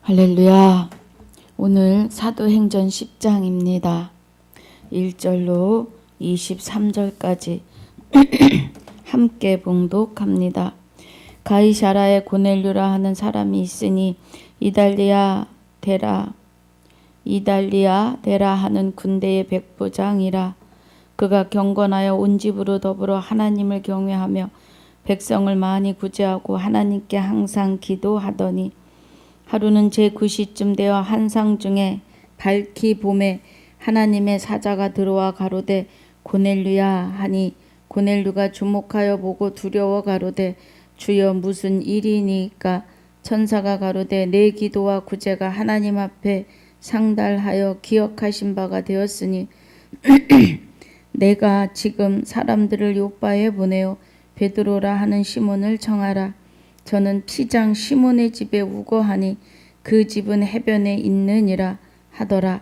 할렐루야. 오늘 사도행전 10장입니다. 1절로 23절까지 함께 봉독합니다. 가이사라에 고넬료라 하는 사람이 있으니 이달리아 데라 하는 군대의 백부장이라. 그가 경건하여 온 집으로 더불어 하나님을 경외하며 백성을 많이 구제하고 하나님께 항상 기도하더니 하루는 제9시쯤 되어 한상 중에 밝기 봄에 하나님의 사자가 들어와 가로되 고넬료야 하니 고넬료가 주목하여 보고 두려워 가로되 주여 무슨 일이니까. 천사가 가로되 내 기도와 구제가 하나님 앞에 상달하여 기억하신 바가 되었으니 내가 지금 사람들을 요빠에 보내어 베드로라 하는 시몬을 청하라. 저는 피장 시몬의 집에 우거하니 그 집은 해변에 있느니라 하더라.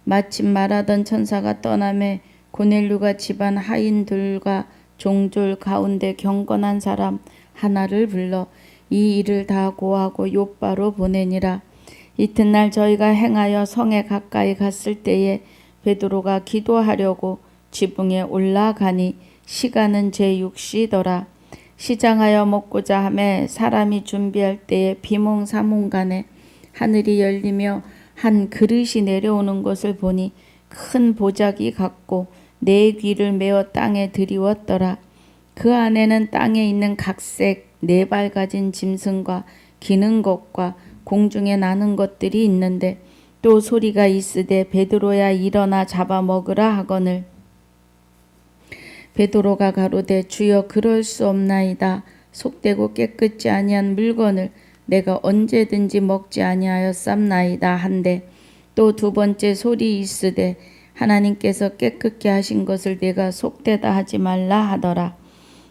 마침 말하던 천사가 떠나매 고넬료가 집안 하인들과 종졸 가운데 경건한 사람 하나를 불러 이 일을 다 고하고 요빠로 보내니라. 이튿날 저희가 행하여 성에 가까이 갔을 때에 베드로가 기도하려고 지붕에 올라가니 시간은 제6시더라. 시장하여 먹고자 하매 사람이 준비할 때에 비몽사몽간에 하늘이 열리며 한 그릇이 내려오는 것을 보니 큰 보자기 같고 네 귀를 메어 땅에 들이웠더라. 그 안에는 땅에 있는 각색 네 발 가진 짐승과 기는 것과 공중에 나는 것들이 있는데 또 소리가 있으되 베드로야 일어나 잡아먹으라 하거늘 베드로가 가로되 주여 그럴 수 없나이다. 속되고 깨끗지 아니한 물건을 내가 언제든지 먹지 아니하였삼나이다 한데 또 두 번째 소리 있으되 하나님께서 깨끗게 하신 것을 내가 속되다 하지 말라 하더라.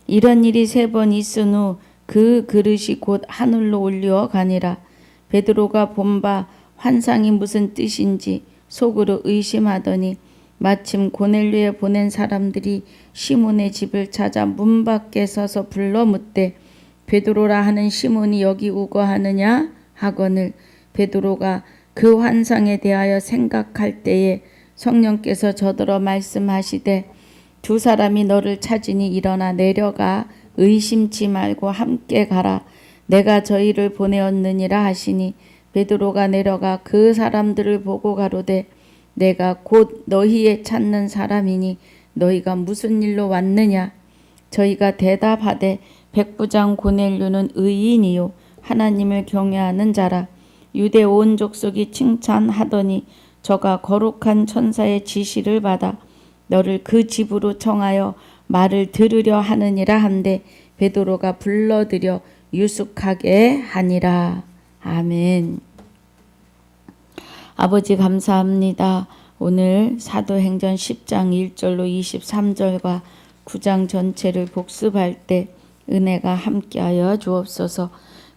이런 일이 3번 있은 후 그 그릇이 곧 하늘로 올려 가니라. 베드로가 본 바 환상이 무슨 뜻인지 속으로 의심하더니 마침 고넬료에 보낸 사람들이 시몬의 집을 찾아 문 밖에 서서 불러 묻되 베드로라 하는 시몬이 여기 우거하느냐 하거늘 베드로가 그 환상에 대하여 생각할 때에 성령께서 저더러 말씀하시되 두 사람이 너를 찾으니 일어나 내려가 의심치 말고 함께 가라. 내가 저희를 보내었느니라 하시니 베드로가 내려가 그 사람들을 보고 가로되 내가 곧 너희의 찾는 사람이니 너희가 무슨 일로 왔느냐. 저희가 대답하되 백부장 고넬료는 의인이요 하나님을 경외하는 자라. 유대 온 족속이 칭찬하더니 저가 거룩한 천사의 지시를 받아 너를 그 집으로 청하여 말을 들으려 하느니라 한데 베드로가 불러들여 유숙하게 하니라. 아멘. 아버지 감사합니다. 오늘 사도행전 10장 1절로 23절과 9장 전체를 복습할 때 은혜가 함께하여 주옵소서.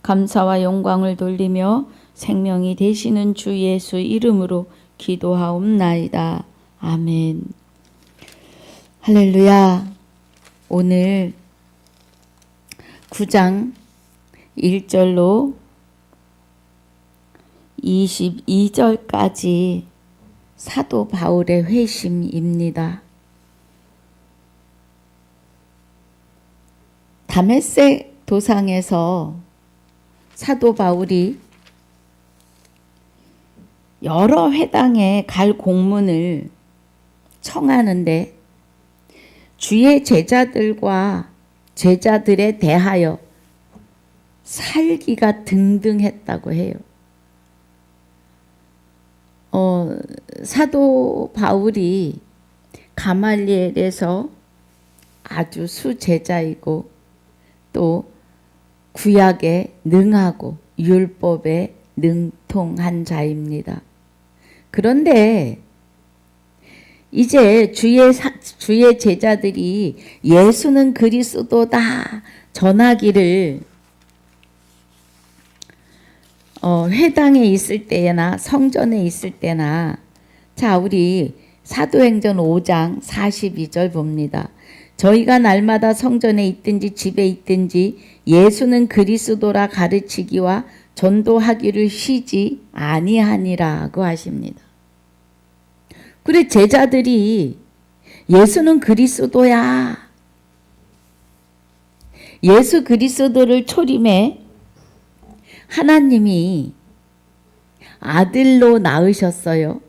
감사와 영광을 돌리며 생명이 되시는 주 예수 이름으로 기도하옵나이다. 아멘. 할렐루야. 오늘 9장 1절로 22절까지 사도 바울의 회심입니다. 다메섹 도상에서 사도 바울이 여러 회당에 갈 공문을 청하는데 주의 제자들과 제자들에 대하여 살기가 등등했다고 해요. 사도 바울이 가말리엘에서 아주 수제자이고 또 구약에 능하고 율법에 능통한 자입니다. 그런데 이제 주의 제자들이 예수는 그리스도다 전하기를 회당에 있을 때나 성전에 있을 때나 자 우리 사도행전 5장 42절 봅니다. 저희가 날마다 성전에 있든지 집에 있든지 예수는 그리스도라 가르치기와 전도하기를 쉬지 아니하니라고 하십니다. 그래 제자들이 예수는 그리스도야. 예수 그리스도를 초림해 하나님이 아들로 낳으셨어요.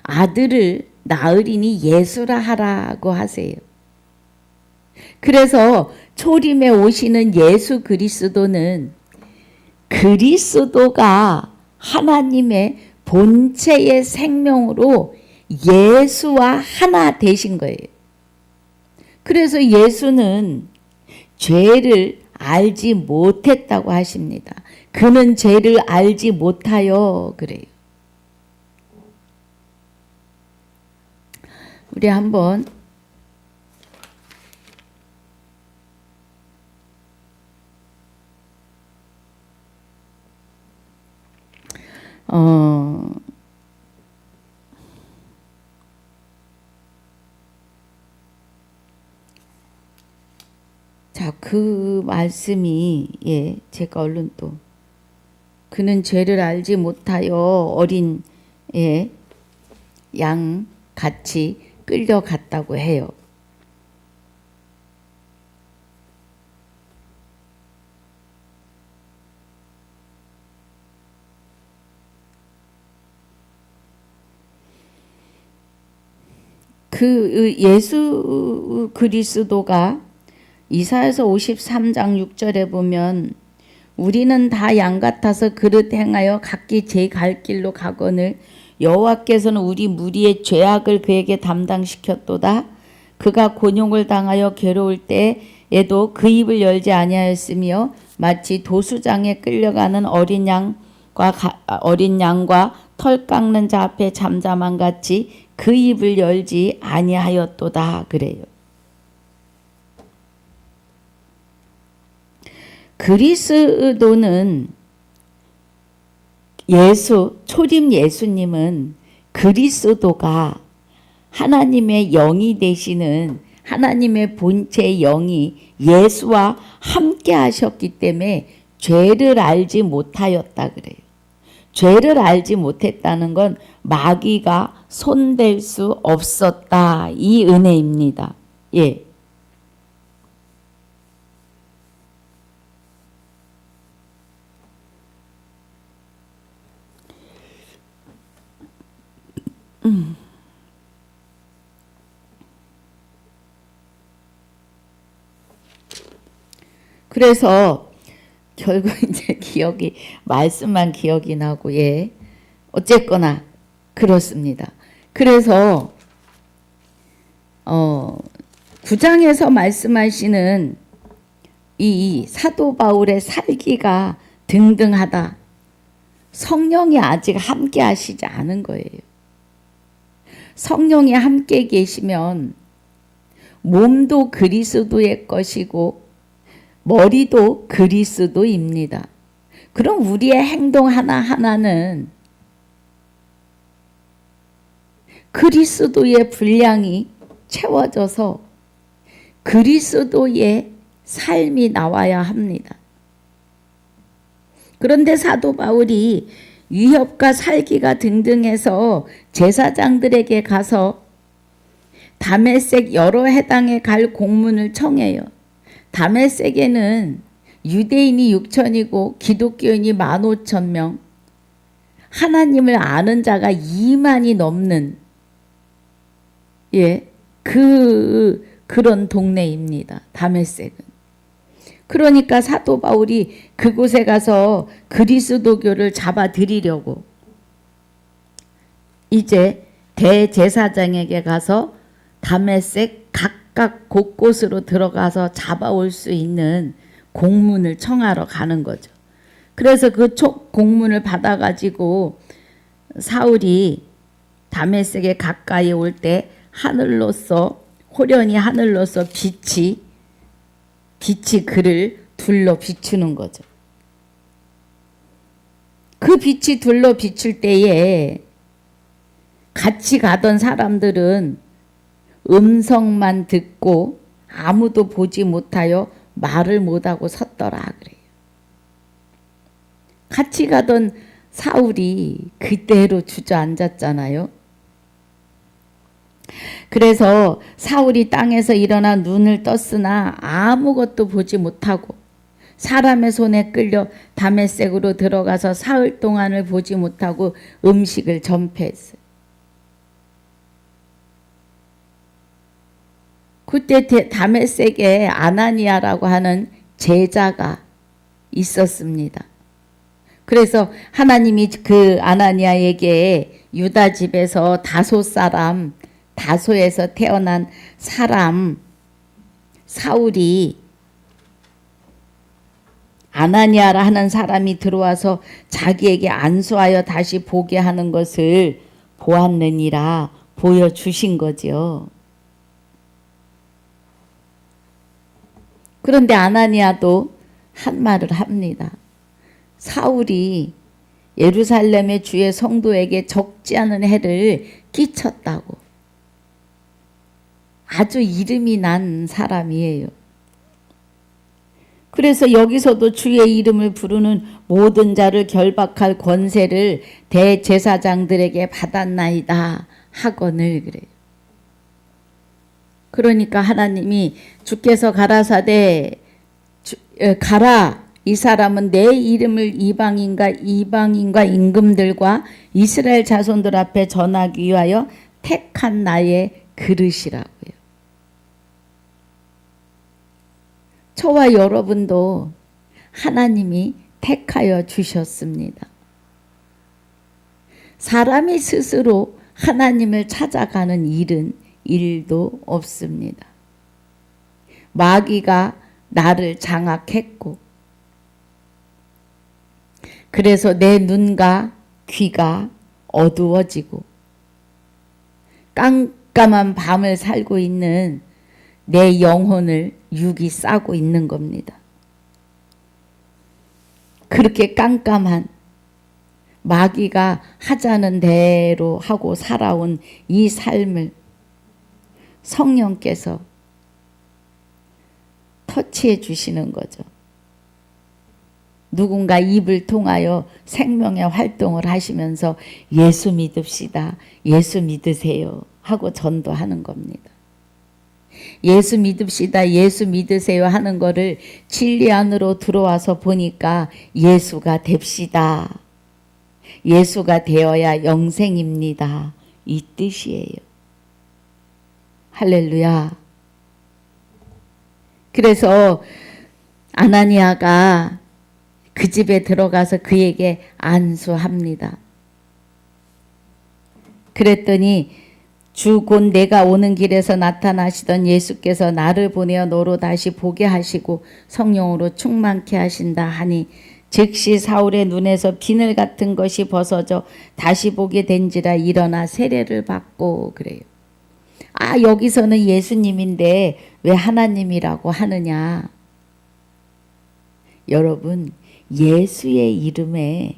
아들을 낳으리니 예수라 하라고 하세요. 그래서 초림에 오시는 예수 그리스도는 그리스도가 하나님의 본체의 생명으로 예수와 하나 되신 거예요. 그래서 예수는 죄를 알지 못했다고 하십니다. 그는 죄를 알지 못하여 그래요. 우리 한번 자, 그 말씀이 제가 얼른 또 그는 죄를 알지 못하여 어린 양 같이 끌려갔다고 해요. 그 예수 그리스도가 이사야서 53장 6절에 보면 우리는 다 양 같아서 그릇 행하여 각기 제 갈 길로 가거늘 여호와께서는 우리 무리의 죄악을 그에게 담당시켰도다. 그가 곤욕을 당하여 괴로울 때에도 그 입을 열지 아니하였으며 마치 도수장에 끌려가는 어린 양과 털 깎는 자 앞에 잠잠한 같이 그 입을 열지 아니하였도다 그래요. 그리스도는 초림 예수님은 그리스도가 하나님의 영이 되시는 하나님의 본체의 영이 예수와 함께 하셨기 때문에 죄를 알지 못하였다 그래요. 죄를 알지 못했다는 건 마귀가 손댈 수 없었다. 이 은혜입니다. 예. 그래서 결국 이제 말씀만 기억이 나고, 어쨌거나 그렇습니다. 그래서 9장에서 말씀하시는 이 사도 바울의 살기가 등등하다. 성령이 아직 함께 하시지 않은 거예요. 성령이 함께 계시면 몸도 그리스도의 것이고 머리도 그리스도입니다. 그럼 우리의 행동 하나하나는 그리스도의 분량이 채워져서 그리스도의 삶이 나와야 합니다. 그런데 사도 바울이 위협과 살기가 등등해서 제사장들에게 가서 다메섹 여러 해당에 갈 공문을 청해요. 다메섹에는 유대인이 6천이고 기독교인이 15,000명, 하나님을 아는 자가 2만이 넘는 그런 동네입니다. 다메섹은. 그러니까 사도 바울이 그곳에 가서 그리스도교를 잡아들이려고 이제 대제사장에게 가서 다메섹 각각 곳곳으로 들어가서 잡아올 수 있는 공문을 청하러 가는 거죠. 그래서 그 공문을 받아가지고 사울이 다메섹에 가까이 올 때 호련히 하늘로서 빛이 그를 둘러 비추는 거죠. 그 빛이 둘러 비출 때에 같이 가던 사람들은 음성만 듣고 아무도 보지 못하여 말을 못하고 섰더라 그래요. 같이 가던 사울이 그대로 주저앉았잖아요. 그래서 사울이 땅에서 일어나 눈을 떴으나 아무것도 보지 못하고 사람의 손에 끌려 다메섹으로 들어가서 사흘 동안을 보지 못하고 음식을 전폐했어요. 그때 다메섹에 아나니아라고 하는 제자가 있었습니다. 그래서 하나님이 그 아나니아에게 유다 집에서 다소에서 태어난 사람 사울이 아나니아라 하는 사람이 들어와서 자기에게 안수하여 다시 보게 하는 것을 보았느니라 보여주신 거죠. 그런데 아나니아도 한 말을 합니다. 사울이 예루살렘의 주의 성도에게 적지 않은 해를 끼쳤다고. 아주 이름이 난 사람이에요. 그래서 여기서도 주의 이름을 부르는 모든 자를 결박할 권세를 대제사장들에게 받았나이다 하거늘 그래요. 그러니까 하나님이 주께서 가라사대 가라 이 사람은 내 이름을 이방인과 임금들과 이스라엘 자손들 앞에 전하기 위하여 택한 나의 그릇이라고요. 저와 여러분도 하나님이 택하여 주셨습니다. 사람이 스스로 하나님을 찾아가는 일도 없습니다. 마귀가 나를 장악했고 그래서 내 눈과 귀가 어두워지고 깜깜한 밤을 살고 있는 내 영혼을 육이 싸고 있는 겁니다. 그렇게 깜깜한 마귀가 하자는 대로 하고 살아온 이 삶을 성령께서 터치해 주시는 거죠. 누군가 입을 통하여 생명의 활동을 하시면서 예수 믿읍시다. 예수 믿으세요. 하고 전도하는 겁니다. 예수 믿읍시다. 예수 믿으세요. 하는 거를 진리 안으로 들어와서 보니까 예수가 됩시다. 예수가 되어야 영생입니다. 이 뜻이에요. 할렐루야. 그래서 아나니아가 그 집에 들어가서 그에게 안수합니다. 그랬더니 주 곧 내가 오는 길에서 나타나시던 예수께서 나를 보내어 너로 다시 보게 하시고 성령으로 충만케 하신다 하니 즉시 사울의 눈에서 비늘 같은 것이 벗어져 다시 보게 된지라 일어나 세례를 받고 그래요. 아, 여기서는 예수님인데 왜 하나님이라고 하느냐? 여러분, 예수의 이름에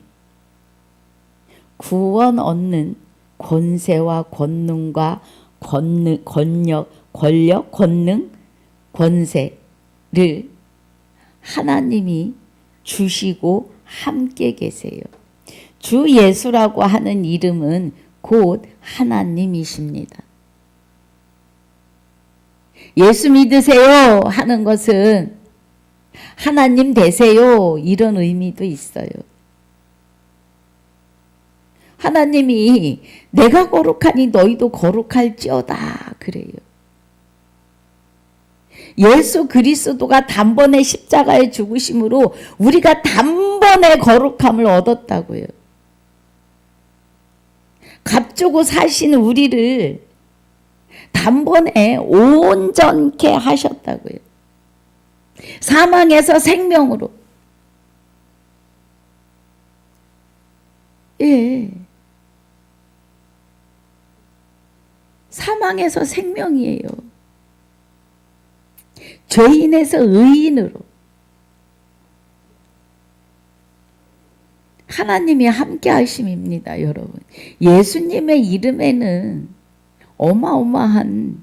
구원 얻는 권세와 권능과 권력, 권능, 권세를 하나님이 주시고 함께 계세요. 주 예수라고 하는 이름은 곧 하나님이십니다. 예수 믿으세요 하는 것은 하나님 되세요 이런 의미도 있어요. 하나님이 내가 거룩하니 너희도 거룩할지어다 그래요. 예수 그리스도가 단번에 십자가에 죽으심으로 우리가 단번에 거룩함을 얻었다고요. 값주고 사신 우리를 단번에 온전케 하셨다고요. 사망에서 생명으로. 예. 사망에서 생명이에요. 죄인에서 의인으로. 하나님이 함께 하심입니다, 여러분. 예수님의 이름에는 어마어마한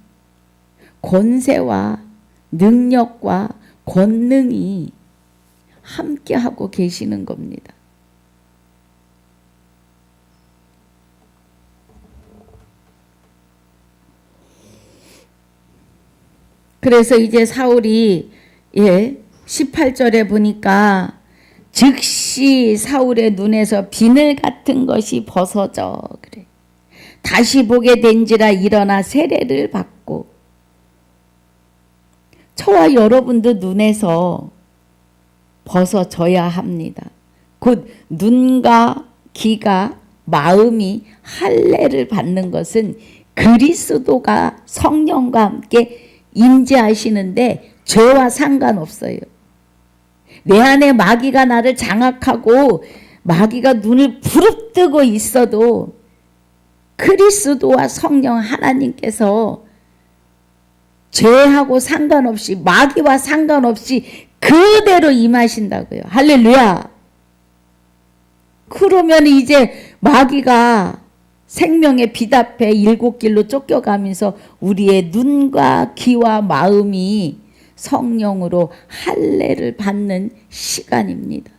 권세와 능력과 권능이 함께하고 계시는 겁니다. 그래서 이제 사울이 18절에 보니까 즉시 사울의 눈에서 비늘 같은 것이 벗어져 그래. 다시 보게 된지라 일어나 세례를 받고. 저와 여러분도 눈에서 벗어져야 합니다. 곧 눈과 귀가 마음이 할례를 받는 것은 그리스도가 성령과 함께 임재하시는데 죄와 상관없어요. 내 안에 마귀가 나를 장악하고 마귀가 눈을 부릅뜨고 있어도 그리스도와 성령 하나님께서 죄하고 상관없이 마귀와 상관없이 그대로 임하신다고요. 할렐루야. 그러면 이제 마귀가 생명의 빛 앞에 일곱 길로 쫓겨가면서 우리의 눈과 귀와 마음이 성령으로 할례를 받는 시간입니다.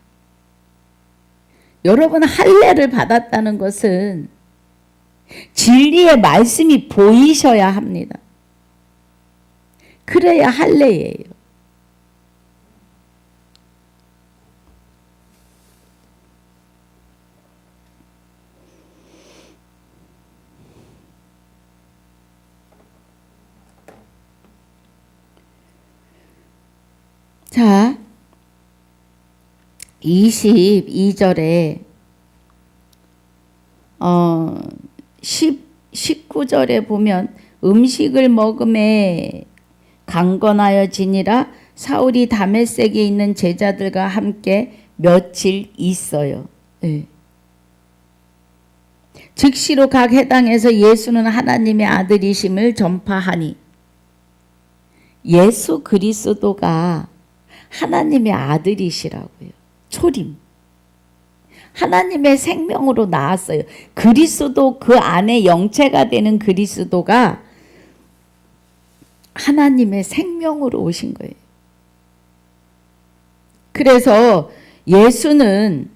여러분, 할례를 받았다는 것은 진리의 말씀이 보이셔야 합니다. 그래야 할례예요. 자, 22절에 19절에 보면 음식을 먹음에 강건하여지니라 사울이 다메섹에 있는 제자들과 함께 며칠 있어요. 네. 즉시로 각 해당에서 예수는 하나님의 아들이심을 전파하니. 예수 그리스도가 하나님의 아들이시라고요. 초림. 하나님의 생명으로 나왔어요. 그리스도 그 안에 영체가 되는 그리스도가 하나님의 생명으로 오신 거예요. 그래서 예수는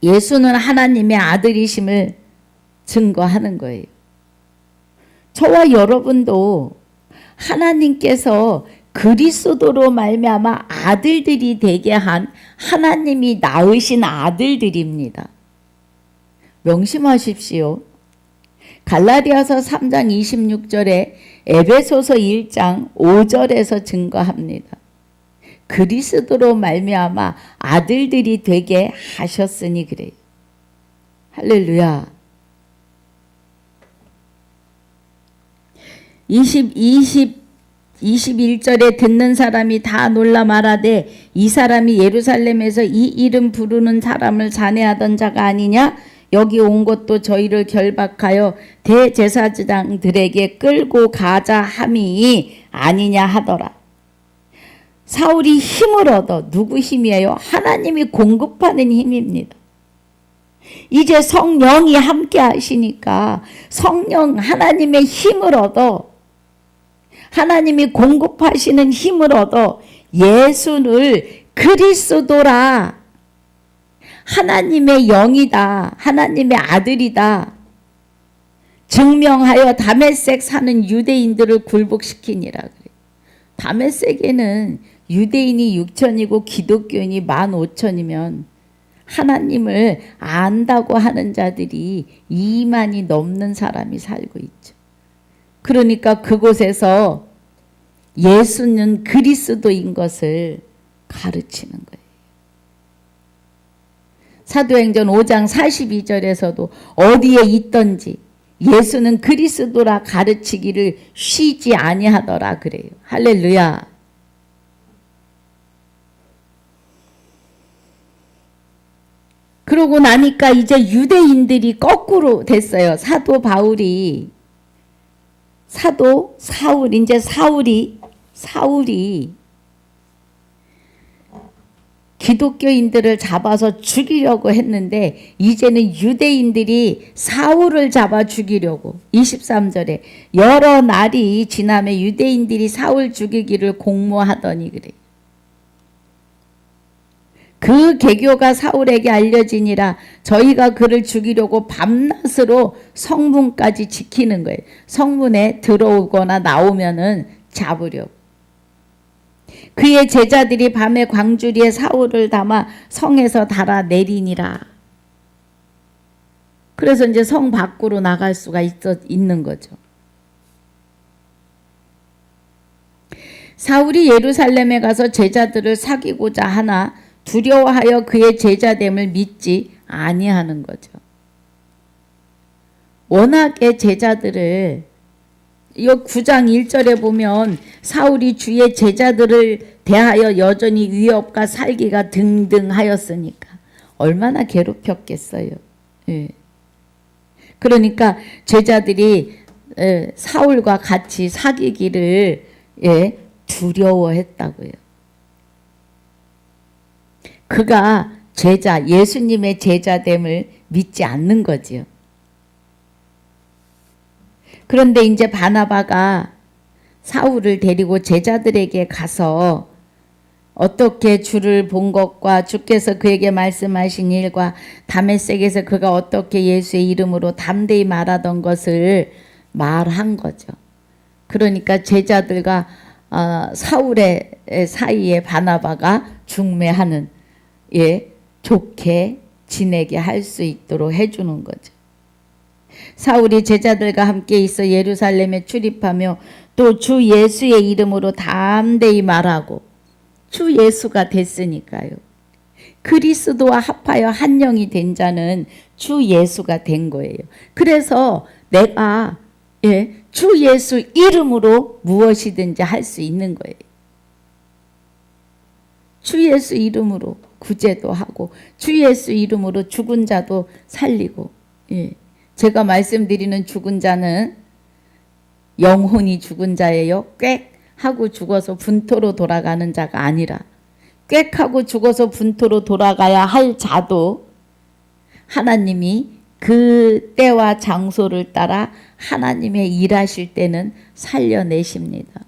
하나님의 아들이심을 증거하는 거예요. 저와 여러분도 하나님께서 그리스도로 말미암아 아들들이 되게 한 하나님이 낳으신 아들들입니다. 명심하십시오. 갈라디아서 3장 26절에 에베소서 1장 5절에서 증거합니다. 그리스도로 말미암아 아들들이 되게 하셨으니 그래요. 할렐루야. 21절에 듣는 사람이 다 놀라 말하되 이 사람이 예루살렘에서 이 이름 부르는 사람을 잔해하던 자가 아니냐? 여기 온 것도 저희를 결박하여 대제사장들에게 끌고 가자 함이 아니냐 하더라. 사울이 힘을 얻어. 누구 힘이에요? 하나님이 공급하는 힘입니다. 이제 성령이 함께 하시니까 성령 하나님의 힘을 얻어. 하나님이 공급하시는 힘을 얻어 예수를 그리스도라, 하나님의 영이다, 하나님의 아들이다 증명하여 다메섹 사는 유대인들을 굴복시키니라 그래요. 다메섹에는 유대인이 6천이고 기독교인이 15,000이면 하나님을 안다고 하는 자들이 2만이 넘는 사람이 살고 있죠. 그러니까 그곳에서 예수는 그리스도인 것을 가르치는 거예요. 사도행전 5장 42절에서도 어디에 있든지 예수는 그리스도라 가르치기를 쉬지 아니하더라 그래요. 할렐루야. 그러고 나니까 이제 유대인들이 거꾸로 됐어요. 사도 사울이 기독교인들을 잡아서 죽이려고 했는데 이제는 유대인들이 사울을 잡아 죽이려고. 23절에 여러 날이 지나며 유대인들이 사울 죽이기를 공모하더니 그래. 그 계교가 사울에게 알려지니라. 저희가 그를 죽이려고 밤낮으로 성문까지 지키는 거예요. 성문에 들어오거나 나오면은 잡으려고. 그의 제자들이 밤에 광주리에 사울을 담아 성에서 달아 내리니라. 그래서 이제 성 밖으로 나갈 수가 있는 거죠. 사울이 예루살렘에 가서 제자들을 사귀고자 하나 두려워하여 그의 제자됨을 믿지 아니하는 거죠. 워낙에 제자들을 이 9장 1절에 보면 사울이 주의 제자들을 대하여 여전히 위협과 살기가 등등하였으니까 얼마나 괴롭혔겠어요. 예. 그러니까 제자들이 사울과 같이 사귀기를 두려워했다고요. 그가 예수님의 제자됨을 믿지 않는 거지요. 그런데 이제 바나바가 사울을 데리고 제자들에게 가서 어떻게 주를 본 것과 주께서 그에게 말씀하신 일과 다메섹에서 그가 어떻게 예수의 이름으로 담대히 말하던 것을 말한 거죠. 그러니까 제자들과 사울의 사이에 바나바가 중매하는 좋게 지내게 할 수 있도록 해주는 거죠. 사울이 제자들과 함께 있어 예루살렘에 출입하며 또 주 예수의 이름으로 담대히 말하고 주 예수가 됐으니까요. 그리스도와 합하여 한 영이 된 자는 주 예수가 된 거예요. 그래서 내가 주 예수 이름으로 무엇이든지 할 수 있는 거예요. 주 예수 이름으로 구제도 하고 주 예수 이름으로 죽은 자도 살리고 제가 말씀드리는 죽은 자는 영혼이 죽은 자예요. 꽥 하고 죽어서 분토로 돌아가는 자가 아니라 꽥 하고 죽어서 분토로 돌아가야 할 자도 하나님이 그 때와 장소를 따라 하나님의 일하실 때는 살려내십니다.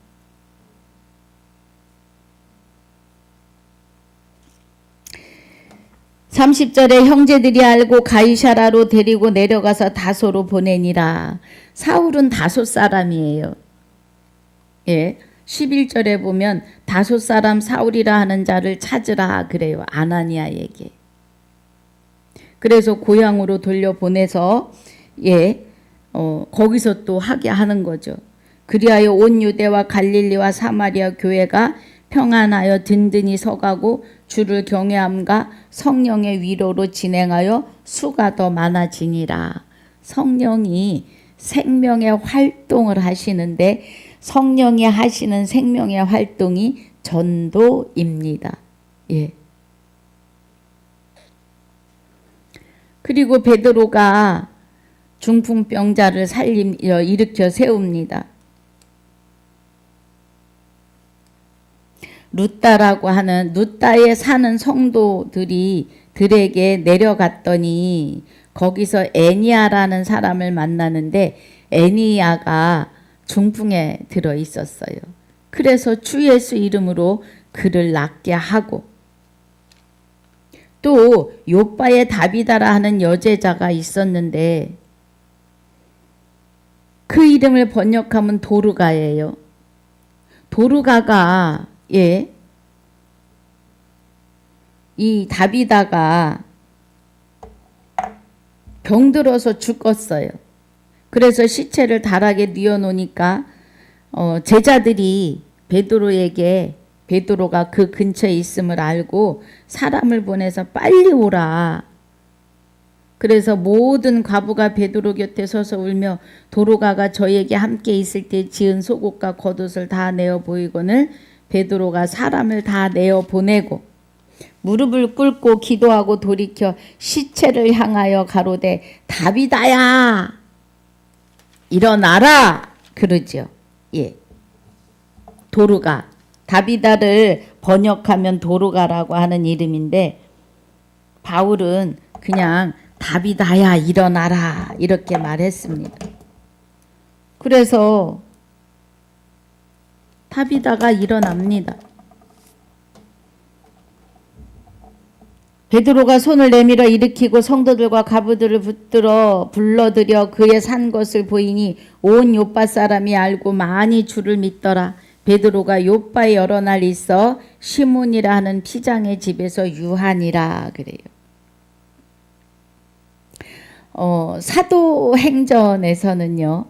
(30절에) 형제들이 알고 가이사라로 데리고 내려가서 다소로 보내니라. 사울은 다소 사람이에요. 11절에 보면 다소 사람 사울이라 하는 자를 찾으라 그래요. 아나니아에게. 그래서 고향으로 돌려보내서 거기서 또 하게 하는 거죠. 그리하여 온 유대와 갈릴리와 사마리아 교회가 평안하여 든든히 서가고 주를 경외함과 성령의 위로로 진행하여 수가 더 많아지니라. 성령이 생명의 활동을 하시는데 성령이 하시는 생명의 활동이 전도입니다. 그리고 베드로가 중풍병자를 일으켜 세웁니다. 루따라고 하는 루따에 사는 성도들에게 내려갔더니 거기서 애니아라는 사람을 만나는데 애니아가 중풍에 들어 있었어요. 그래서 주 예수 이름으로 그를 낫게 하고 또 요바에 다비다라 하는 여제자가 있었는데 그 이름을 번역하면 도르가예요. 도르가가 이 다비다가 병들어서 죽었어요. 그래서 시체를 다락에 뉘어놓으니까 제자들이 베드로가 그 근처에 있음을 알고 사람을 보내서 빨리 오라. 그래서 모든 과부가 베드로 곁에 서서 울며 도로가가 저에게 함께 있을 때 지은 속옷과 겉옷을 다 내어 보이거늘 베드로가 사람을 다 내어 보내고 무릎을 꿇고 기도하고 돌이켜 시체를 향하여 가로되 다비다야 일어나라 그러죠. 도르가 다비다를 번역하면 도르가라고 하는 이름인데 바울은 그냥 다비다야 일어나라 이렇게 말했습니다. 그래서 다비다가 일어납니다. 베드로가 손을 내밀어 일으키고 성도들과 가부들을 붙들어 불러들여 그의 산 것을 보이니 온 요빠 사람이 알고 많이 주를 믿더라. 베드로가 요빠에 여러 날 있어 시몬이라 하는 피장의 집에서 유하니라 그래요. 사도행전에서는요,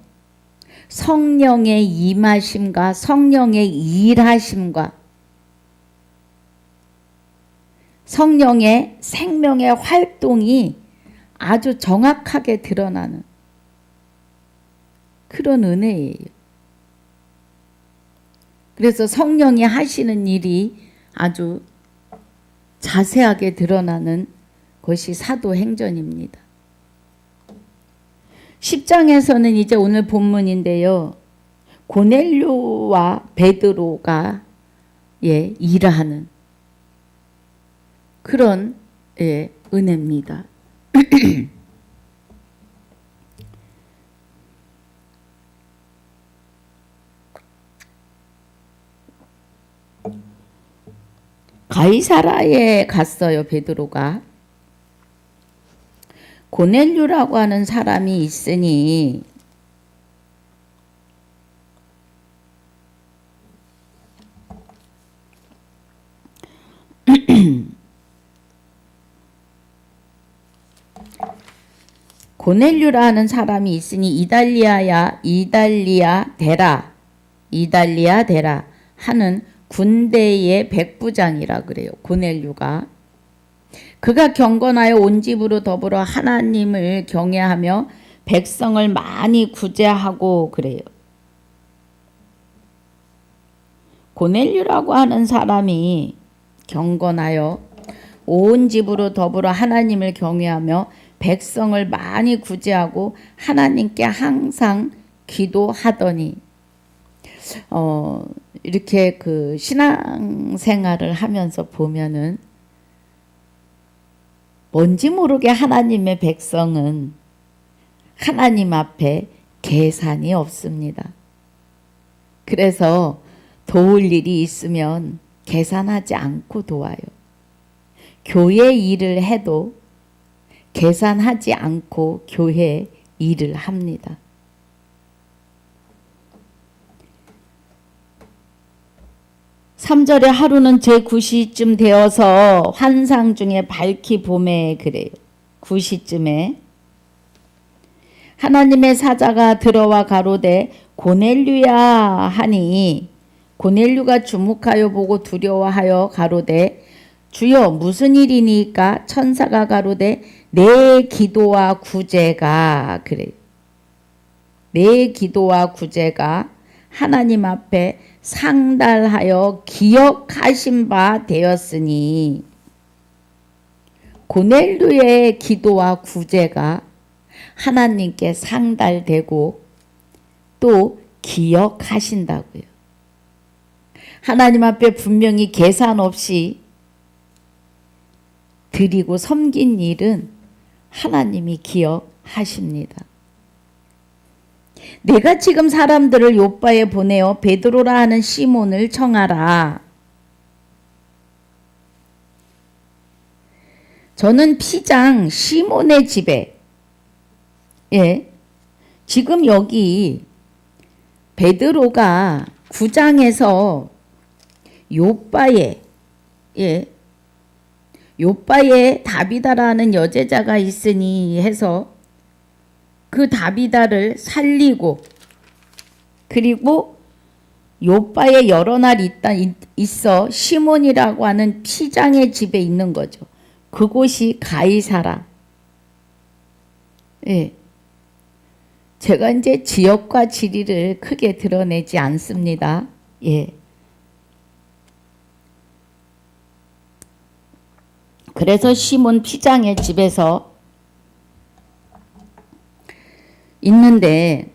성령의 임하심과 성령의 일하심과 성령의 생명의 활동이 아주 정확하게 드러나는 그런 은혜예요. 그래서 성령이 하시는 일이 아주 자세하게 드러나는 것이 사도행전입니다. 10장에서는 이제 오늘 본문인데요. 고넬료와 베드로가 일하는 그런 은혜입니다. 가이사라에 갔어요. 베드로가. 고넬료라고 하는 사람이 있으니 고넬료라는 사람이 있으니 이달리아 데라 하는 군대의 백부장이라 그래요. 고넬료가. 그가 경건하여 온 집으로 더불어 하나님을 경외하며 백성을 많이 구제하고 그래요. 고넬료라고 하는 사람이 경건하여 온 집으로 더불어 하나님을 경외하며 백성을 많이 구제하고 하나님께 항상 기도하더니 이렇게 그 신앙생활을 하면서 보면은 뭔지 모르게 하나님의 백성은 하나님 앞에 계산이 없습니다. 그래서 도울 일이 있으면 계산하지 않고 도와요. 교회 일을 해도 계산하지 않고 교회 일을 합니다. (3절에) 하루는 제9시쯤 되어서 환상 중에 밝히 봄에 그래요. 9시쯤에 하나님의 사자가 들어와 가로되 고넬료야 하니 고넬료가 주목하여 보고 두려워하여 가로되 주여 무슨 일이니까? 천사가 가로되 내 기도와 구제가 그래. 내 기도와 구제가 하나님 앞에 상달하여 기억하신 바 되었으니 고넬료의 기도와 구제가 하나님께 상달되고 또 기억하신다고요. 하나님 앞에 분명히 계산 없이 드리고 섬긴 일은 하나님이 기억하십니다. 내가 지금 사람들을 요빠에 보내어 베드로라 하는 시몬을 청하라. 저는 피장 시몬의 집에 지금 여기 베드로가 9장에서 요빠에 요빠에 다비다라는 여제자가 있으니 해서 그 다비다를 살리고 그리고 요빠에 여러 날 있어 시몬이라고 하는 피장의 집에 있는 거죠. 그곳이 가이사라. 제가 이제 지역과 지리를 크게 드러내지 않습니다. 그래서 시몬 피장의 집에서 있는데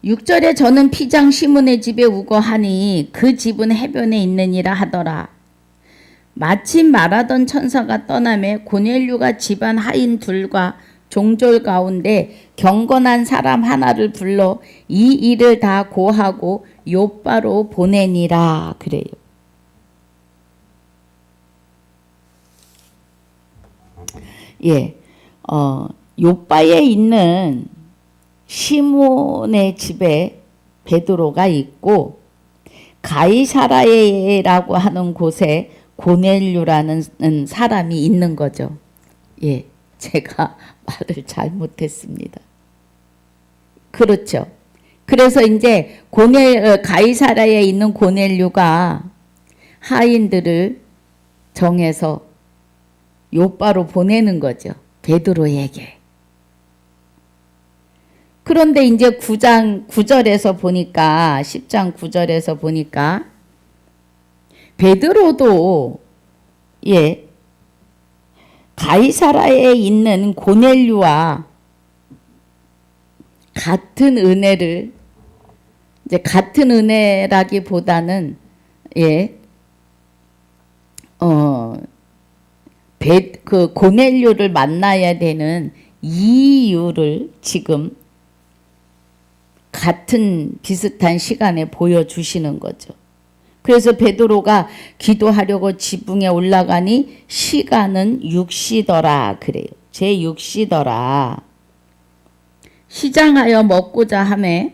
6절에 저는 피장 시몬의 집에 우거하니 그 집은 해변에 있느니라 하더라. 마침 말하던 천사가 떠나매 고넬료가 집안 하인 둘과 종졸 가운데 경건한 사람 하나를 불러 이 일을 다 고하고 요빠로 보내니라 그래요. 예, 요바에 있는 시몬의 집에 베드로가 있고 가이사라에라고 하는 곳에 고넬료라는 사람이 있는 거죠. 예, 제가 말을 잘못했습니다. 그렇죠. 그래서 이제 가이사라에 있는 고넬료가 하인들을 정해서 요바로 보내는 거죠. 베드로에게. 그런데 이제 9장 9절에서 보니까 10장 9절에서 보니까 베드로도 예 가이사라에 있는 고넬료와 같은 은혜를 이제 같은 은혜라기보다는 그 고넬료를 만나야 되는 이유를 지금 같은 비슷한 시간에 보여주시는 거죠. 그래서 베드로가 기도하려고 지붕에 올라가니 시간은 6시더라 그래요. 제 6시더라. 시장하여 먹고자 하매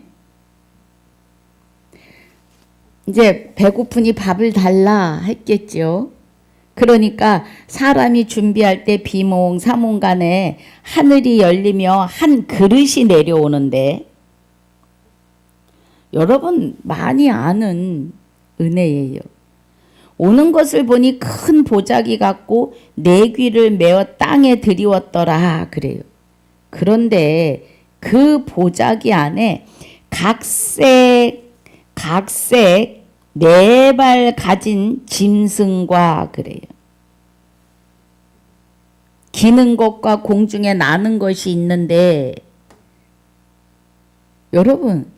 이제 배고프니 밥을 달라 했겠죠. 그러니까 사람이 준비할 때 비몽 사몽간에 하늘이 열리며 한 그릇이 내려오는데 여러분 많이 아는 은혜예요. 오는 것을 보니 큰 보자기 같고 내 귀를 메어 땅에 들이웠더라 그래요. 그런데 그 보자기 안에 각색 네 발 가진 짐승과 그래요. 기는 것과 공중에 나는 것이 있는데 여러분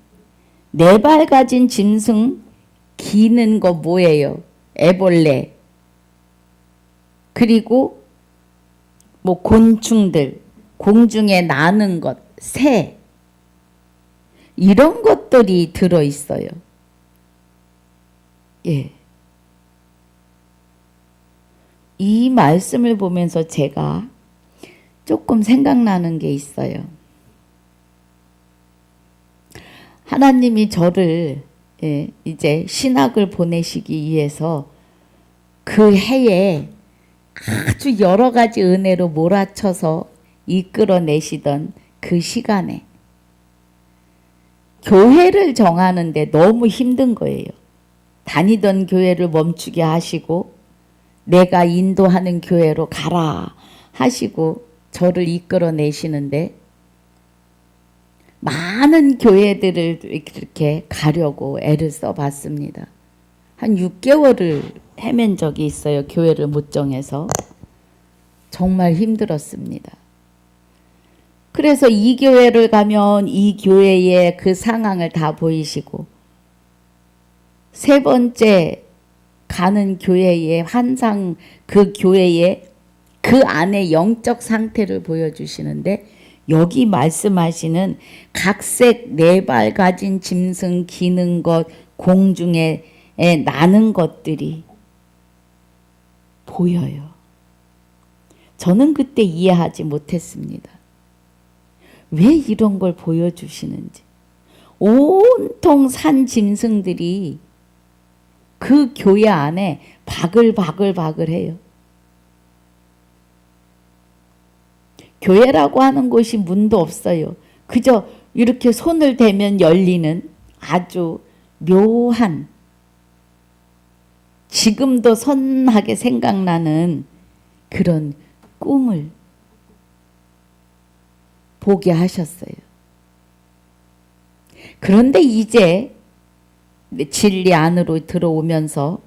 네 발 가진 짐승 기는 거 뭐예요? 애벌레. 그리고 뭐 곤충들, 공중에 나는 것, 새. 이런 것들이 들어 있어요. 예. 이 말씀을 보면서 제가 조금 생각나는 게 있어요. 하나님이 저를 이제 신학을 보내시기 위해서 그 해에 아주 여러 가지 은혜로 몰아쳐서 이끌어내시던 그 시간에 교회를 정하는데 너무 힘든 거예요. 다니던 교회를 멈추게 하시고 내가 인도하는 교회로 가라 하시고 저를 이끌어내시는데 많은 교회들을 이렇게 가려고 애를 써봤습니다. 한 6개월을 헤맨 적이 있어요. 교회를 못 정해서. 정말 힘들었습니다. 그래서 이 교회를 가면 이 교회의 그 상황을 다 보이시고 세 번째 가는 교회의 환상 그 교회의 그 안에 영적 상태를 보여주시는데 여기 말씀하시는 각색 네 발 가진 짐승 기는 것 공중에 나는 것들이 보여요. 저는 그때 이해하지 못했습니다. 왜 이런 걸 보여주시는지. 온통 산 짐승들이 그 교회 안에 바글바글바글해요. 교회라고 하는 곳이 문도 없어요. 그저 이렇게 손을 대면 열리는 아주 묘한 지금도 선하게 생각나는 그런 꿈을 보게 하셨어요. 그런데 이제 진리 안으로 들어오면서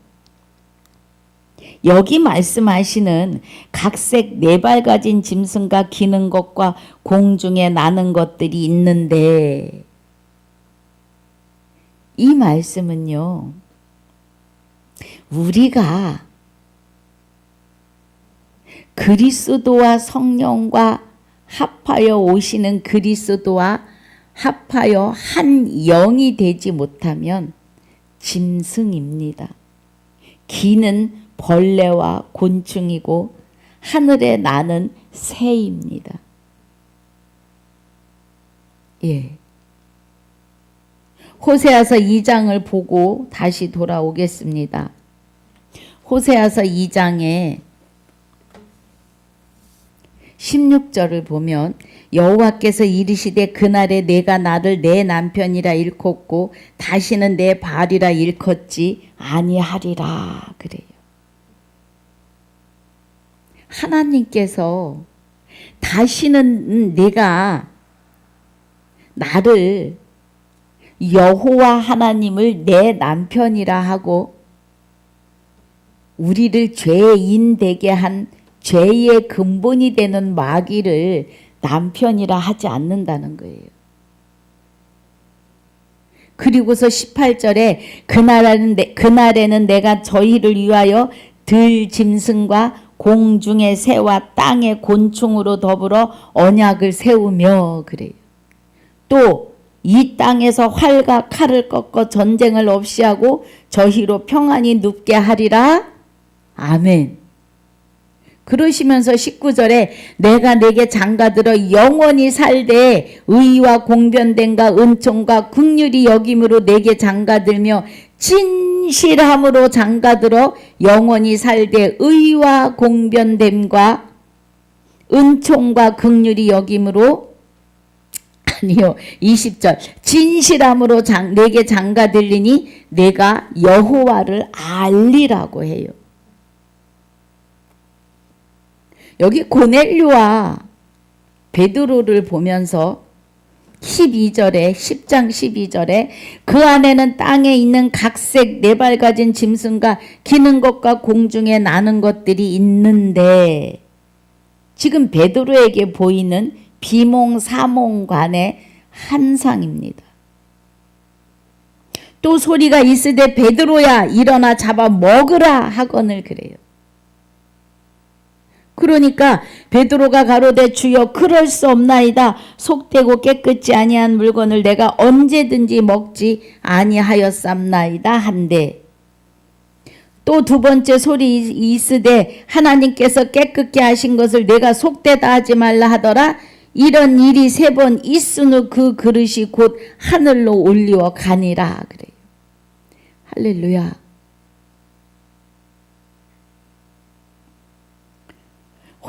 여기 말씀하시는 각색 네 발 가진 짐승과 기는 것과 공중에 나는 것들이 있는데 이 말씀은요. 우리가 그리스도와 성령과 합하여 오시는 그리스도와 합하여 한 영이 되지 못하면 짐승입니다. 기는 벌레와 곤충이고 하늘에 나는 새입니다. 예. 호세아서 2장을 보고 다시 돌아오겠습니다. 호세아서 2장에 16절을 보면 여호와께서 이르시되 그날에 내가 나를 내 남편이라 일컫고 다시는 내 발이라 일컫지 아니하리라 그래요. 하나님께서 다시는 내가 나를 여호와 하나님을 내 남편이라 하고 우리를 죄인 되게 한 죄의 근본이 되는 마귀를 남편이라 하지 않는다는 거예요. 그리고서 18절에 그날에는 내가 저희를 위하여 들 짐승과 공중의 새와 땅의 곤충으로 더불어 언약을 세우며 그래요. 또 이 땅에서 활과 칼을 꺾어 전쟁을 없이 하고 저희로 평안히 눕게 하리라. 아멘. 그러시면서 19절에 내가 내게 장가들어 영원히 살되 의와 공변됨과 은총과 긍휼이 여김으로 내게 장가들며 진실함으로 장가들어 영원히 살되 의와 공변됨과 은총과 긍휼이 여김으로 아니요 20절 진실함으로 내게 장가들리니 내가 여호와를 알리라고 해요. 여기 고넬료와 베드로를 보면서 12절에 10장 12절에 그 안에는 땅에 있는 각색 네 발 가진 짐승과 기는 것과 공중에 나는 것들이 있는데 지금 베드로에게 보이는 비몽사몽간의 환상입니다. 또 소리가 있으되 베드로야 일어나 잡아 먹으라 하거늘 그래요. 그러니까 베드로가 가로되 주여 그럴 수 없나이다. 속되고 깨끗지 아니한 물건을 내가 언제든지 먹지 아니하였삼나이다 한데 또 두 번째 소리 있으되 하나님께서 깨끗게 하신 것을 내가 속되다 하지 말라 하더라. 이런 일이 세 번 있으므 그 그릇이 곧 하늘로 올리어 가니라 그래요. 할렐루야.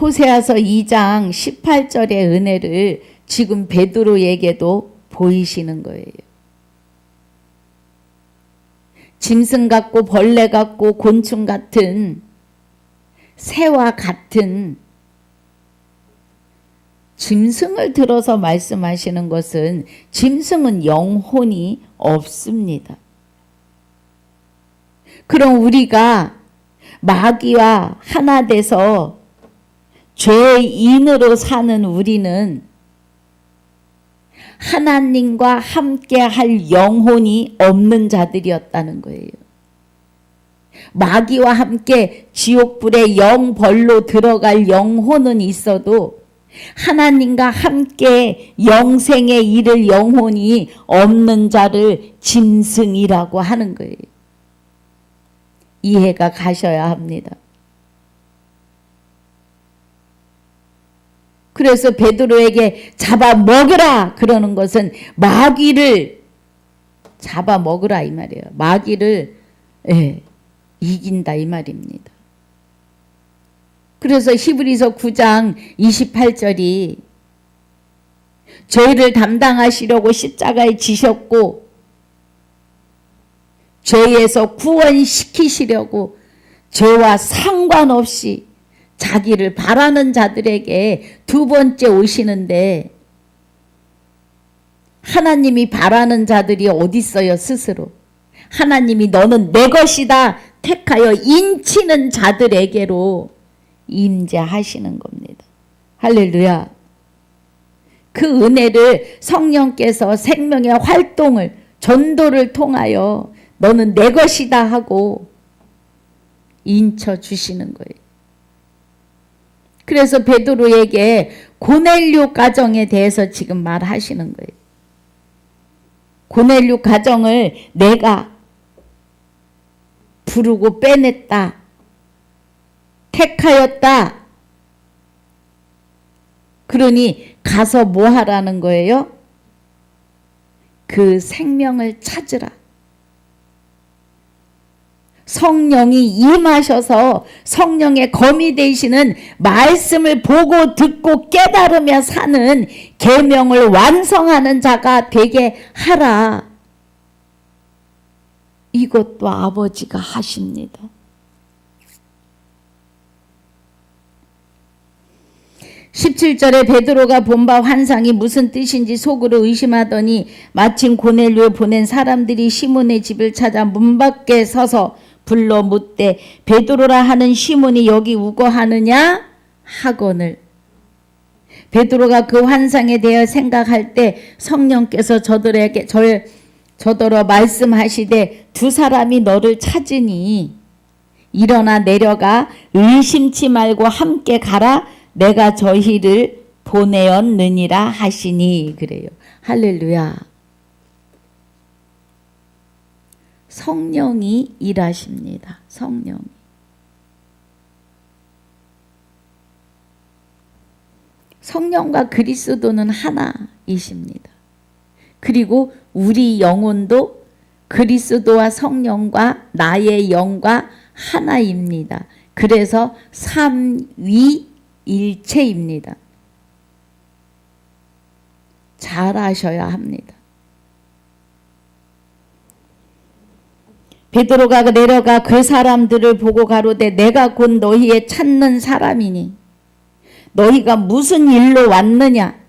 호세아서 2장 18절의 은혜를 지금 베드로에게도 보이시는 거예요. 짐승 같고 벌레 같고 곤충 같은 새와 같은 짐승을 들어서 말씀하시는 것은 짐승은 영혼이 없습니다. 그럼 우리가 마귀와 하나 돼서 죄인으로 사는 우리는 하나님과 함께 할 영혼이 없는 자들이었다는 거예요. 마귀와 함께 지옥불에 영벌로 들어갈 영혼은 있어도 하나님과 함께 영생에 이를 영혼이 없는 자를 짐승이라고 하는 거예요. 이해가 가셔야 합니다. 그래서 베드로에게 잡아 먹으라 그러는 것은 마귀를 잡아 먹으라 이 말이에요. 마귀를 이긴다 이 말입니다. 그래서 히브리서 9장 28절이 죄를 담당하시려고 십자가에 지셨고 죄에서 구원시키시려고 죄와 상관없이 자기를 바라는 자들에게 두 번째 오시는데 하나님이 바라는 자들이 어디 있어요 스스로. 하나님이 너는 내 것이다 택하여 인치는 자들에게로 임재하시는 겁니다. 할렐루야. 그 은혜를 성령께서 생명의 활동을 전도를 통하여 너는 내 것이다 하고 인쳐 주시는 거예요. 그래서 베드로에게 고넬료 가정에 대해서 지금 말하시는 거예요. 고넬료 가정을 내가 부르고 빼냈다. 택하였다. 그러니 가서 뭐 하라는 거예요? 그 생명을 찾으라. 성령이 임하셔서 성령의 검이 되시는 말씀을 보고 듣고 깨달으며 사는 계명을 완성하는 자가 되게 하라. 이것도 아버지가 하십니다. 17절에 베드로가 본 바 환상이 무슨 뜻인지 속으로 의심하더니 마침 고넬료에 보낸 사람들이 시몬의 집을 찾아 문 밖에 서서 불러 묻되 베드로라 하는 시몬이 여기 우거하느냐 하거늘. 베드로가 그 환상에 대해 생각할 때 성령께서 저더러 말씀하시되 두 사람이 너를 찾으니 일어나 내려가 의심치 말고 함께 가라. 내가 저희를 보내었느니라 하시니. 그래요. 할렐루야. 성령이 일하십니다. 성령이. 성령과 그리스도는 하나이십니다. 그리고 우리 영혼도 그리스도와 성령과 나의 영과 하나입니다. 그래서 삼위일체입니다. 잘 아셔야 합니다. 베드로가 내려가 그 사람들을 보고 가로되 내가 곧 너희의 찾는 사람이니 너희가 무슨 일로 왔느냐?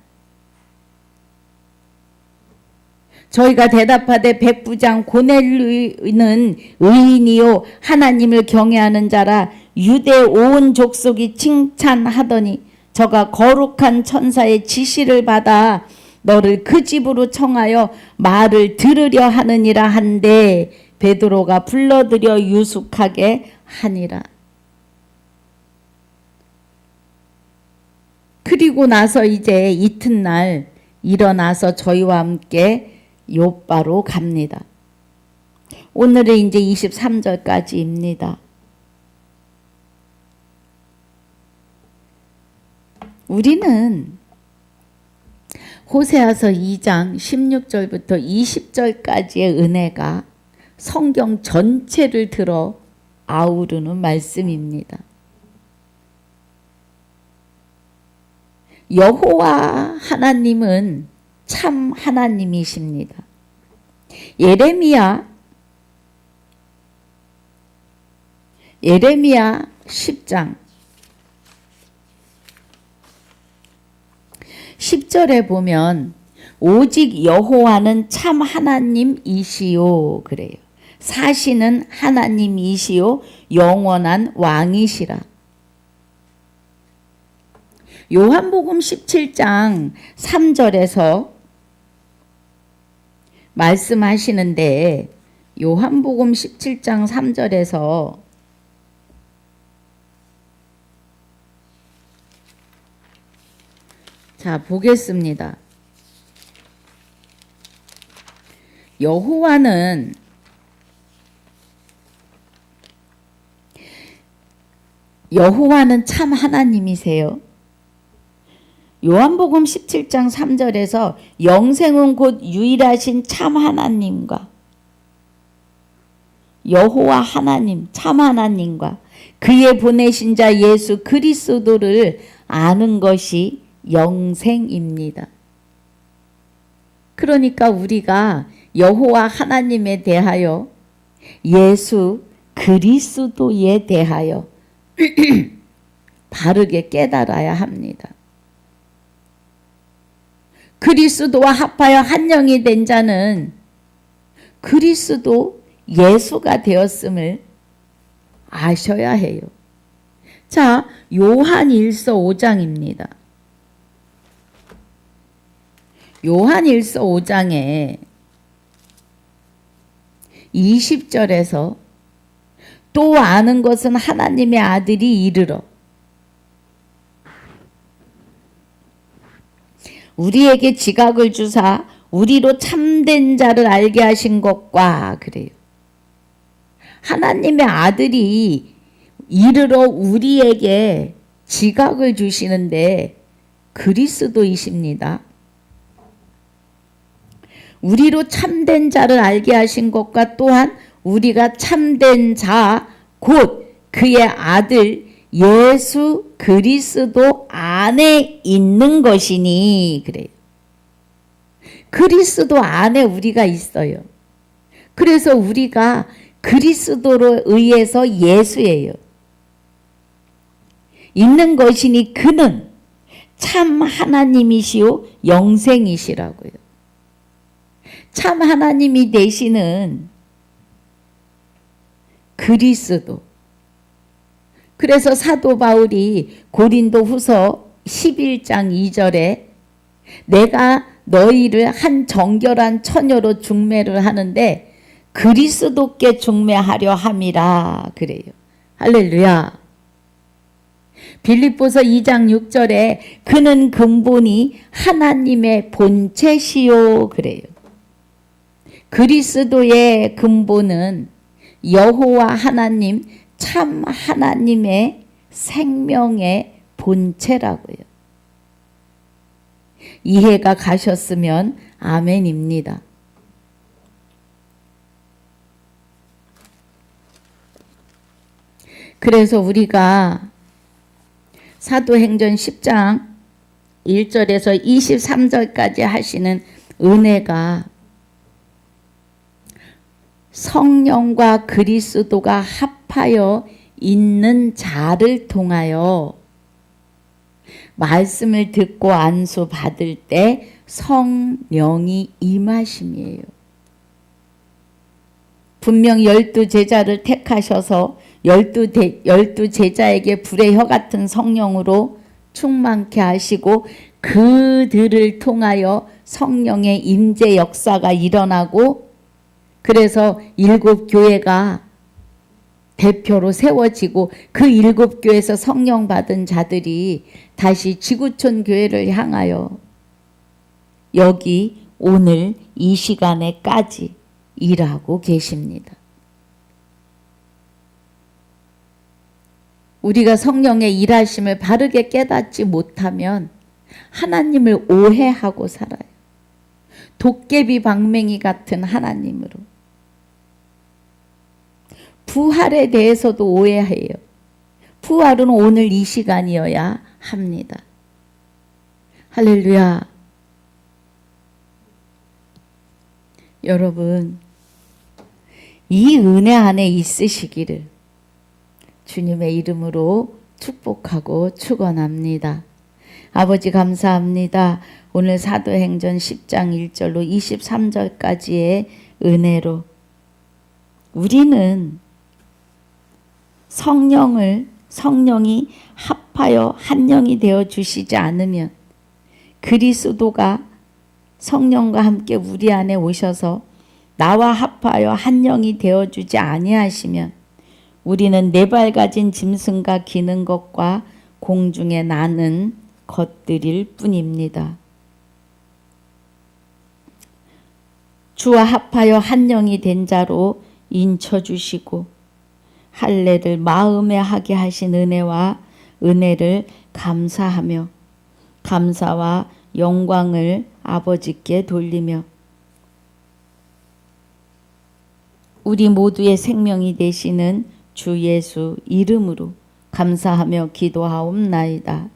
저희가 대답하되 백부장 고넬료는 의인이요 하나님을 경외하는 자라 유대 온 족속이 칭찬하더니 저가 거룩한 천사의 지시를 받아 너를 그 집으로 청하여 말을 들으려 하느니라 한데 베드로가 불러들여 유숙하게 하니라. 그리고 나서 이제 이튿날 일어나서 저희와 함께 요바로 갑니다. 오늘은 이제 23절까지입니다. 우리는 호세아서 2장 16절부터 20절까지의 은혜가 성경 전체를 들어 아우르는 말씀입니다. 여호와 하나님은 참 하나님이십니다. 예레미야 10장 10절에 보면 오직 여호와는 참 하나님이시요 그래요. 사시는 하나님이시요 영원한 왕이시라. 요한복음 17장 3절에서 말씀하시는데 요한복음 17장 3절에서 자 보겠습니다. 여호와는 참 하나님이세요. 요한복음 17장 3절에서 영생은 곧 유일하신 참 하나님과 여호와 하나님 참 하나님과 그의 보내신 자 예수 그리스도를 아는 것이 영생입니다. 그러니까 우리가 여호와 하나님에 대하여 예수 그리스도에 대하여 바르게 깨달아야 합니다. 그리스도와 합하여 한 영이 된 자는 그리스도 예수가 되었음을 아셔야 해요. 자, 요한일서 5장입니다. 요한일서 5장에 20절에서 또 아는 것은 하나님의 아들이 이르러 우리에게 지각을 주사 우리로 참된 자를 알게 하신 것과 그래요. 하나님의 아들이 이르러 우리에게 지각을 주시는데 그리스도이십니다. 우리로 참된 자를 알게 하신 것과 또한 우리가 참된 자 곧 그의 아들 예수 그리스도 안에 있는 것이니 그래요. 그리스도 안에 우리가 있어요. 그래서 우리가 그리스도로 의해서 예수예요. 있는 것이니 그는 참 하나님이시요 영생이시라고요. 참 하나님이 되시는 그리스도. 그래서 사도 바울이 고린도 후서 11장 2절에 내가 너희를 한 정결한 처녀로 중매를 하는데 그리스도께 중매하려 함이라 그래요. 할렐루야. 빌립보서 2장 6절에 그는 근본이 하나님의 본체시요 그래요. 그리스도의 근본은 여호와 하나님 참 하나님의 생명의 본체라고요. 이해가 가셨으면 아멘입니다. 그래서 우리가 사도행전 10장 1절에서 23절까지 하시는 은혜가 성령과 그리스도가 합하여 있는 자를 통하여 말씀을 듣고 안수 받을 때 성령이 임하심이에요. 분명 12제자를 택하셔서 12제자에게 불의 혀 같은 성령으로 충만케 하시고 그들을 통하여 성령의 임재 역사가 일어나고 그래서 7교회가 대표로 세워지고 그 7교회에서 성령 받은 자들이 다시 지구촌 교회를 향하여 여기 오늘 이 시간에까지 일하고 계십니다. 우리가 성령의 일하심을 바르게 깨닫지 못하면 하나님을 오해하고 살아요. 도깨비 방맹이 같은 하나님으로. 부활에 대해서도 오해해요. 부활은 오늘 이 시간이어야 합니다. 할렐루야. 여러분, 이 은혜 안에 있으시기를 주님의 이름으로 축복하고 축원합니다. 아버지 감사합니다. 오늘 사도행전 10장 1절로 23절까지의 은혜로 우리는 성령이 합하여 한 영이 되어 주시지 않으면 그리스도가 성령과 함께 우리 안에 오셔서 나와 합하여 한 영이 되어 주지 아니하시면 우리는 네 발 가진 짐승과 기는 것과 공중에 나는 것들일 뿐입니다. 주와 합하여 한 영이 된 자로 인쳐주시고 할례를 마음에 하게 하신 은혜를 감사하며 감사와 영광을 아버지께 돌리며 우리 모두의 생명이 되시는 주 예수 이름으로 감사하며 기도하옵나이다.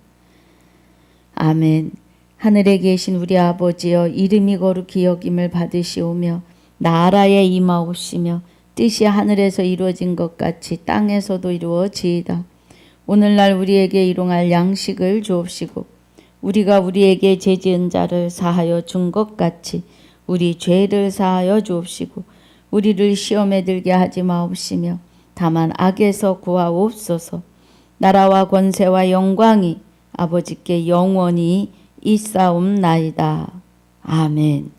아멘. 하늘에 계신 우리 아버지여 이름이 거룩히 여김을 받으시오며 나라에 임하옵시며 뜻이 하늘에서 이루어진 것 같이 땅에서도 이루어지이다. 오늘날 우리에게 일용할 양식을 주옵시고 우리가 우리에게 죄지은 자를 사하여 준 것 같이 우리 죄를 사하여 주옵시고 우리를 시험에 들게 하지 마옵시며 다만 악에서 구하옵소서. 나라와 권세와 영광이 아버지께 영원히 있사옵나이다. 아멘.